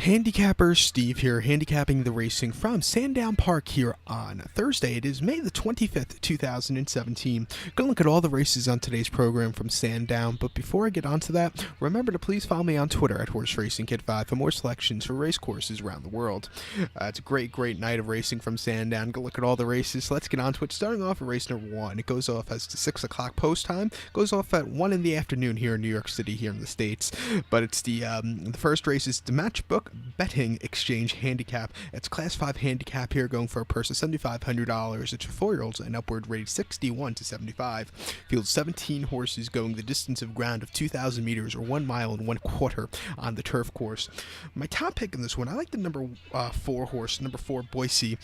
Handicapper Steve here, handicapping the racing from Sandown Park here on Thursday. It is May the 25th, 2017. Gonna look at all the races on today's program from Sandown, but before I get onto that, remember to please follow me on Twitter at HorseRacingKid5 for more selections for race courses around the world. It's a great night of racing from Sandown. Go look at all the races. Let's get on to it. Starting off at race number 1. It goes off as the 6 o'clock post time. Goes off at 1 in the afternoon here in New York City, here in the States. But it's the first race is the Matchbook Betting Exchange Handicap. It's Class 5 handicap here, going for a purse of $7,500. It's for 4-year-olds and upward, rated 61 to 75. Field 17 horses going the distance of ground of 2,000 meters or 1 mile and 1/4 on the turf course. My top pick in this one, I like the number 4 horse, number 4 Boise.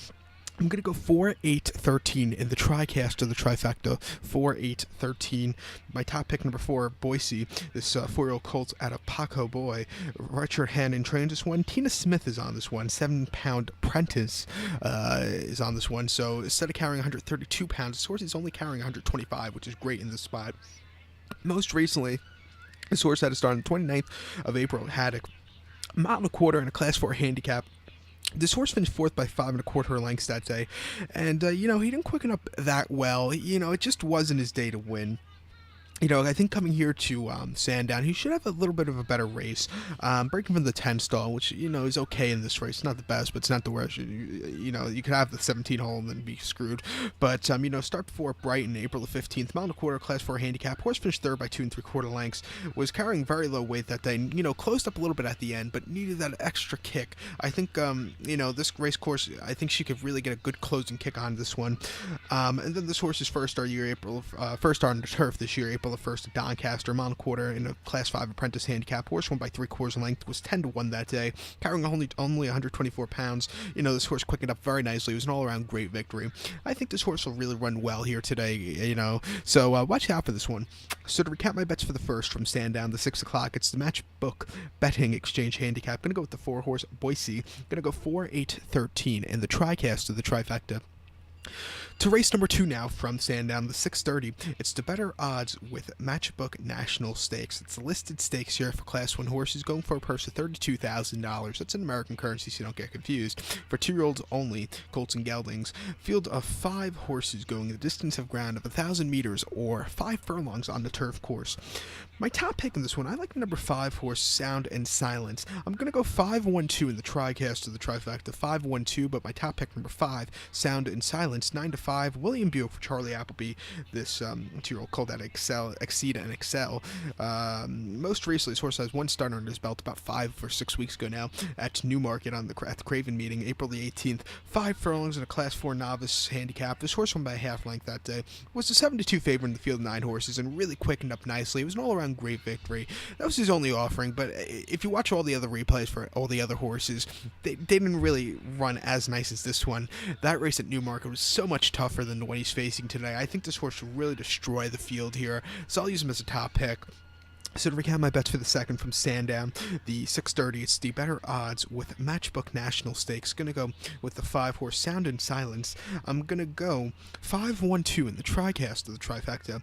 I'm going to go 4, 8, 13 in the TriCast or the trifecta. 4, 8, 13. My top pick, number 4, Boise. This 4-year-old colt out of Paco Boy. Richard Hannon trains this one. Tina Smith is on this one. 7-pound Prentice is on this one. So instead of carrying 132 pounds, this horse is only carrying 125, which is great in this spot. Most recently, this horse had a start on the 29th of April. It had a mile and a quarter in a Class 4 handicap. This horse finished 4th by 5 1/4 lengths that day, and he didn't quicken up that well. It just wasn't his day to win. I think coming here to Sandown, he should have a little bit of a better race. Breaking from the 10 stall, which, is okay in this race. Not the best, but it's not the worst. You could have the 17 hole and then be screwed. But, start before Brighton, April the 15th. Mile and a quarter, Class 4 handicap. Horse finished 3rd by 2 3/4 lengths. Was carrying very low weight that day. Closed up a little bit at the end, but needed that extra kick. I think, this race course, I think she could really get a good closing kick on this one. And then this horse's first start on the turf this year, April the 1st at Doncaster, mile and a quarter in a Class 5 apprentice handicap. Horse won by 3/4 length, was 10 to 1 that day, carrying only 124 pounds. This horse quickened up very nicely. It was an all-around great victory. I think this horse will really run well here today, so watch out for this one. So to recap my bets for the first from Sandown, the 6 o'clock, it's the Matchbook Betting Exchange handicap. Gonna go with the 4 horse Boise. Gonna go 4, 8, 13 in the TriCast of the trifecta. To race number 2 now from Sandown, the 6:30. It's the better odds with Matchbook National Stakes. It's the listed stakes here for Class 1 horses, going for a purse of $32,000. That's in American currency, so you don't get confused. For 2-year-olds only, colts and geldings. Field of 5 horses going the distance of ground of 1,000 meters or 5 furlongs on the turf course. My top pick in this one, I like the number 5 horse, Sound and Silence. I'm going to go 5-1-2 in the TriCast of the trifecta. 5-1-2, but my top pick, number 5, Sound and Silence. 9 to 5. William Buick for Charlie Appleby. This 2-year-old colt at Exceed and Excel. Most recently, this horse has 1 starter under his belt about 5 or 6 weeks ago now at Newmarket at the Craven meeting, April the 18th. 5 furlongs in a Class 4 novice handicap. This horse won by a half length that day. Was a 7-2 favorite in the field of 9 horses and really quickened up nicely. It was an all-around great victory. That was his only offering, but if you watch all the other replays for all the other horses, they didn't really run as nice as this one. That race at Newmarket was so much tougher than the one he's facing today. I think this horse will really destroy the field here, so I'll use him as a top pick. So to recap my bets for the second from Sandown, the 6:30, it's the better odds with Matchbook National Stakes. Going to go with the 5 horse Sound and Silence. I'm going to go 5-1-2 in the TriCast of the trifecta.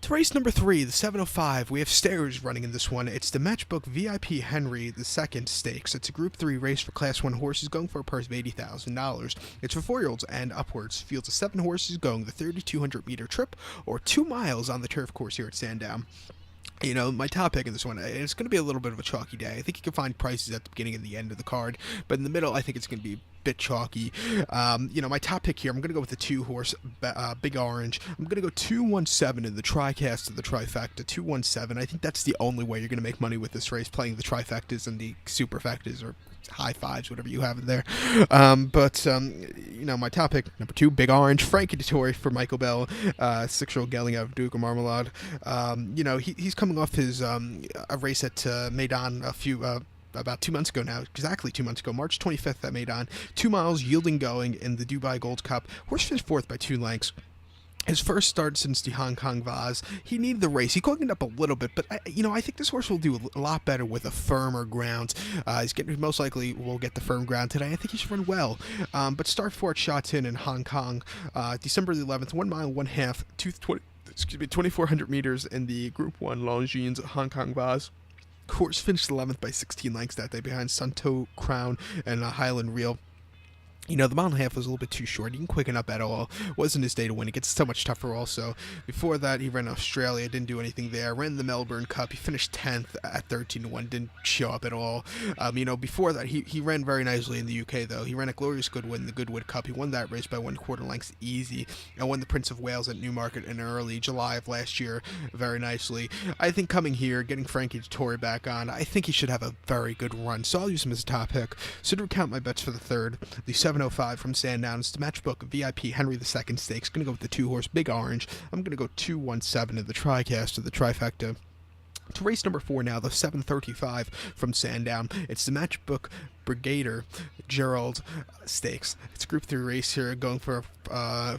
To race number 3, the 7:05, we have stairs running in this one. It's the Matchbook VIP Henry II Stakes. It's a Group 3 race for Class 1 horses, going for a purse of $80,000. It's for 4-year-olds and upwards. Fields of 7 horses going the 3,200-meter trip or 2 miles on the turf course here at Sandown. My top pick in this one, it's going to be a little bit of a chalky day. I think you can find prices at the beginning and the end of the card, but in the middle, I think it's going to be a bit chalky. My top pick here, I'm going to go with the 2 horse Big Orange. I'm going to go 2-1-7 in the TriCast of the trifecta. 2-1-7. I think that's the only way you're going to make money with this race, playing the trifectas and the superfectas or high fives, whatever you have in there. My top pick, number 2, Big Orange, Frankie Dettori for Michael Bell, 6-year-old gelding out of Duke of Marmalade. He's coming off his a race at Maidan about 2 months ago now, exactly 2 months ago, March 25th at Maidan. 2 miles, yielding going in the Dubai Gold Cup. Horse finished 4th by 2 lengths. His first start since the Hong Kong Vase. He needed the race. He quickened up a little bit, but I think this horse will do a lot better with a firmer ground. Most likely will get the firm ground today. I think he should run well. But start 4 at Sha Tin in Hong Kong, December the 11th, 1 mile, 1/2, 2,400 meters in the Group 1 Longines Hong Kong Vase. Horse finished 11th by 16 lengths that day behind Sunto Crown and Highland Reel. The mile and a half was a little bit too short. He didn't quicken up at all. Wasn't his day to win. It gets so much tougher also. Before that, he ran Australia, didn't do anything there. Ran the Melbourne Cup. He finished 10th at 13-1, didn't show up at all. Before that, he ran very nicely in the UK, though. He ran a Glorious Goodwin, the Goodwood Cup. He won that race by 1/4 lengths easy. And won the Prince of Wales at Newmarket in early July of last year very nicely. I think coming here, getting Frankie Dettori back on, I think he should have a very good run. So I'll use him as a top pick. So to recount my bets for the third, the 705 from Sandown. It's the Matchbook VIP Henry II Stakes. Going to go with the 2-horse Big Orange. I'm going to go 217 in the TriCast of the trifecta. To race number 4 now, the 735 from Sandown. It's the Matchbook Brigadier Gerard Stakes. It's a Group 3 race here, going for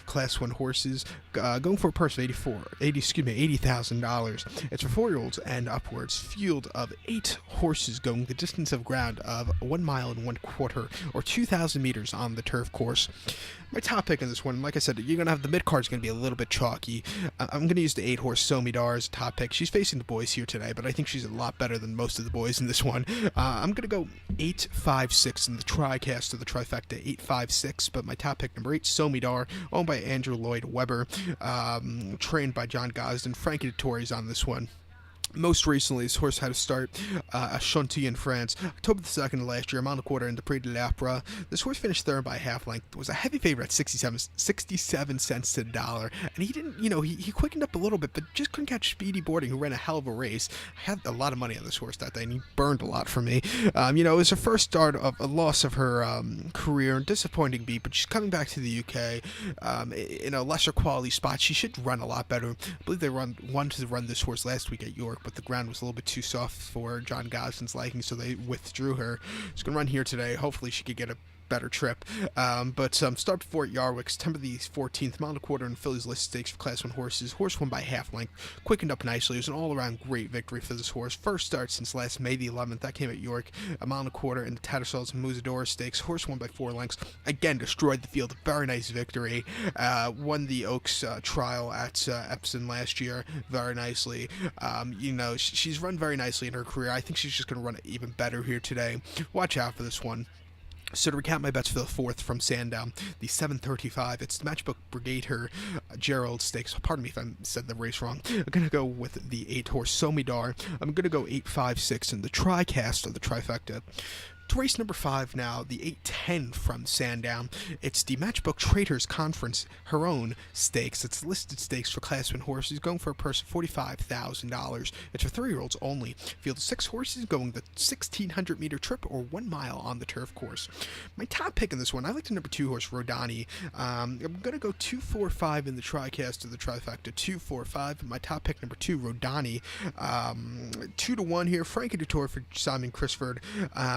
Class 1 horses, going for a purse of $80,000. It's for 4-year-olds and upwards. Field of 8 horses going the distance of ground of 1 mile and 1/4, or 2,000 meters on the turf course. My top pick in this one, like I said, you're going to have the mid-card's going to be a little bit chalky. I'm going to use the 8-horse Somidar as a top pick. She's facing the boys here today, but I think she's a lot better than most of the boys in this one. I'm going to go 8-5-6 in the TriCast of the trifecta, 8-5-6, but my top pick number 8, Somidar, owned by Andrew Lloyd Webber, trained by John Gosden. Frankie Dettori's on this one. Most recently, this horse had to start at Chantilly in France, October 2nd of last year, a mile and a quarter in the Prix de l'Opera. This horse finished third by a half length, was a heavy favorite at 67 cents to the dollar, and he didn't, he quickened up a little bit, but just couldn't catch Speedy Boarding, who ran a hell of a race. I had a lot of money on this horse that day, and he burned a lot for me. It was her first start of a loss of her career, and disappointing beat, but she's coming back to the UK in a lesser quality spot. She should run a lot better. I believe they wanted to run this horse last week at York, but the ground was a little bit too soft for John Gosden's liking, so they withdrew her. She's going to run here today. Hopefully she could get a better trip. Start before at Yarwick, September the 14th, mile and a quarter in Phillies List Stakes for Class 1 horses. Horse won by half length, quickened up nicely. It was an all-around great victory for this horse. First start since last May the 11th. That came at York, a mile and a quarter in the Tattersall's Musadora Stakes. Horse won by 4 lengths. Again, destroyed the field. Very nice victory. Won the Oaks trial at Epsom last year very nicely. She's run very nicely in her career. I think she's just going to run it even better here today. Watch out for this one. So to recount my bets for the 4th from Sandown, the 735, it's the Matchbook Brigadier Gerard Stakes. Pardon me if I said the race wrong. I'm going to go with the 8-horse Somidar. I'm going to go 8-5-6 in the TriCast of the trifecta. To race number 5 now, the 810 from Sandown. It's the Matchbook Traders Conference, her own stakes. It's listed stakes for Class 1 horses, going for a purse of $45,000. It's for 3-year-olds only. Field of 6 horses going the 1,600-meter trip, or 1 mile on the turf course. My top pick in this one, I like the number 2-horse Rodani. I'm going to go 2-4-5 in the TriCast of the trifecta, 2-4-5. My top pick number 2, Rodani. 2-1 here, Frankie Dettori for Simon Crisford.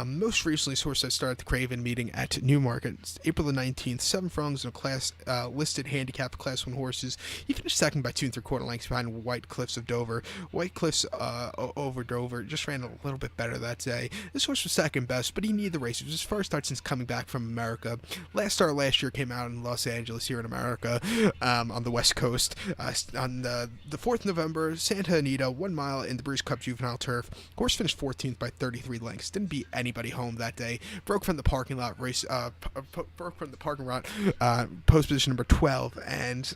Most recently, this horse that started the Craven meeting at Newmarket. It's April the 19th, 7 furlongs in a class listed handicap Class 1 horses. He finished second by 2 3/4 lengths behind White Cliffs of Dover. White Cliffs over Dover just ran a little bit better that day. This horse was second best, but he needed the race. It was his first start since coming back from America. Last start last year came out in Los Angeles here in America, on the West Coast. On the 4th of November, Santa Anita, 1 mile in the Breeze Cup Juvenile Turf. Horse finished 14th by 33 lengths. Didn't beat anybody home that day. Broke from the parking lot race. Broke from the parking lot. Post position number 12, and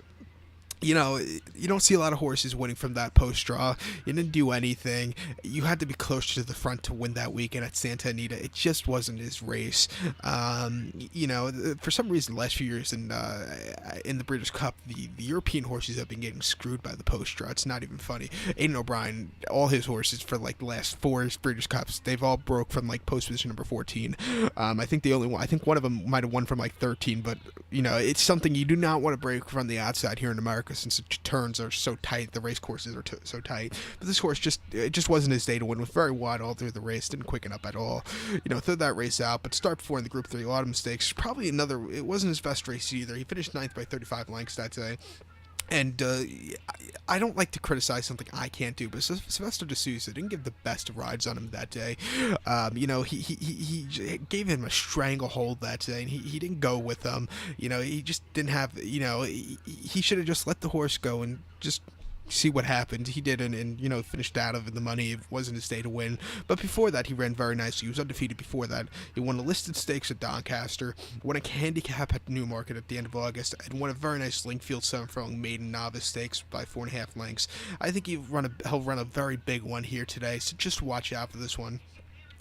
you don't see a lot of horses winning from that post draw. You didn't do anything. You had to be closer to the front to win that weekend at Santa Anita. It just wasn't his race. For some reason, the last few years in the Breeders' Cup, the European horses have been getting screwed by the post draw. It's not even funny. Aidan O'Brien, all his horses for like the last 4 Breeders' Cups, they've all broke from like post position number 14. I think one of them might have won from like 13, but it's something you do not want to break from the outside here in America, since the turns are so tight, the race courses are so tight. But this horse just wasn't his day to win. Was very wide all through the race, didn't quicken up at all. Threw that race out. But start 4 in the Group 3 Autumn Stakes, probably it wasn't his best race either. He finished 9th by 35 lengths that day. And I don't like to criticize something I can't do, but Sylvester de Sousa didn't give the best of rides on him that day. He gave him a stranglehold that day, and he didn't go with them. He just didn't have, he should have just let the horse go and just see what happened. He did, and finished out of the money. It wasn't his day to win. But before that, he ran very nicely. He was undefeated before that. He won a listed stakes at Doncaster, won a handicap at Newmarket at the end of August, and won a very nice Linkfield 7-furlong maiden novice stakes by 4.5 lengths. I think he'll run a very big one here today, so just watch out for this one.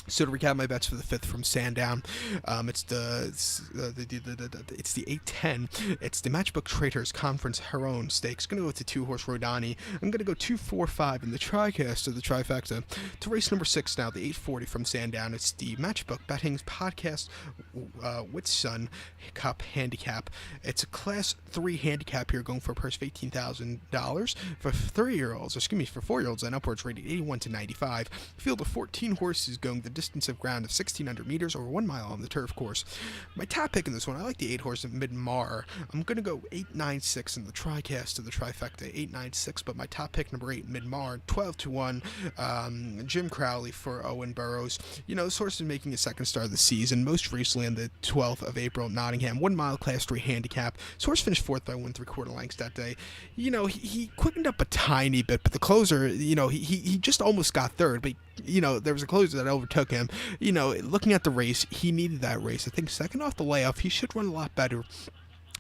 So to recap my bets for the 5th from Sandown, it's the 8-10. It's the Matchbook Traders Conference Heron Stakes. Going to go with the 2-horse Rodani. I'm going to go 2-4-5 in the TriCast of the trifecta. To race number 6 now, the 8:40 from Sandown. It's the Matchbook Betting's Podcast Whitsun Cup Handicap. It's a Class 3 handicap here, going for a purse of $18,000 for 4-year-olds and upwards, rated 81 to 95. Field of 14 horses going the distance of ground of 1,600 meters or 1 mile on the turf course. My top pick in this one, I like the 8-horse of Midmar. I'm going to go 8-9-6 in the TriCast of the trifecta, 8-9-6, but my top pick, number 8, Midmar, 12-1, Jim Crowley for Owen Burrows. This horse is making a second start of the season, most recently on the 12th of April at Nottingham, 1 mile Class 3 handicap. This horse finished 4th by 1 3/4 lengths that day. He quickened up a tiny bit, but the closer, he just almost got 3rd, but there was a closer that overtook him. Looking at the race, he needed that race. I think second off the layoff, he should run a lot better.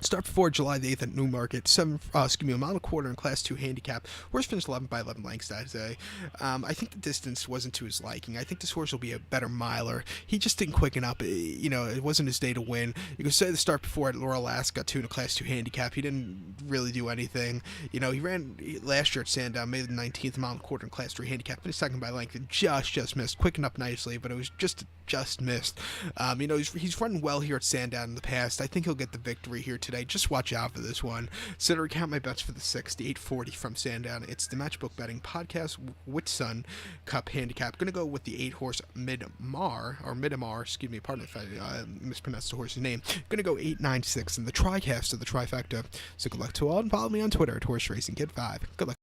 Start before July the 8th at Newmarket, a mile and a quarter in Class 2 handicap. Horse finished 11 by 11 lengths that day. I think the distance wasn't to his liking. I think this horse will be a better miler. He just didn't quicken up. It wasn't his day to win. You could say the start before at Laurel Alaska, too, in a Class 2 handicap. He didn't really do anything. He ran last year at Sandown, made the 19th, mile and a quarter in Class 3 handicap, finished second by length, and just missed. Quickened up nicely, but it was just missed. He's run well here at Sandown in the past. I think he'll get the victory here today. Just watch out for this one. So to recount my bets for the 6th, the 8:40 from Sandown, it's the Matchbook Betting Podcast Whitsun Cup Handicap. Going to go with the 8-horse Midmar, pardon if I mispronounced the horse's name. Going to go 8-9-6 in the TriCast of the trifecta. So good luck to all, and follow me on Twitter at Horse Racing Kid 5. Good luck.